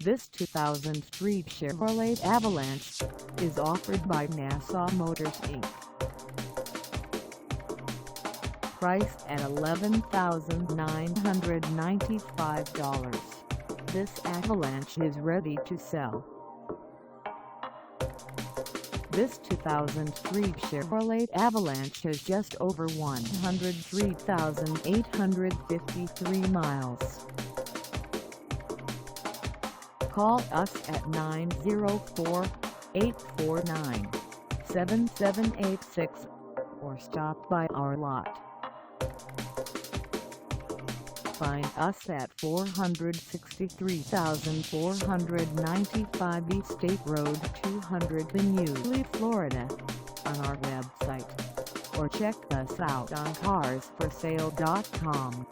This 2003 Chevrolet Avalanche is offered by Nassau Motors Inc. Priced at $11,995, this Avalanche is ready to sell. This 2003 Chevrolet Avalanche has just over 103,853 miles. Call us at 904-849-7786 or stop by our lot. Find us at 463,495 East State Road 200 in Yulee, Florida, on our website, or check us out on carsforsale.com.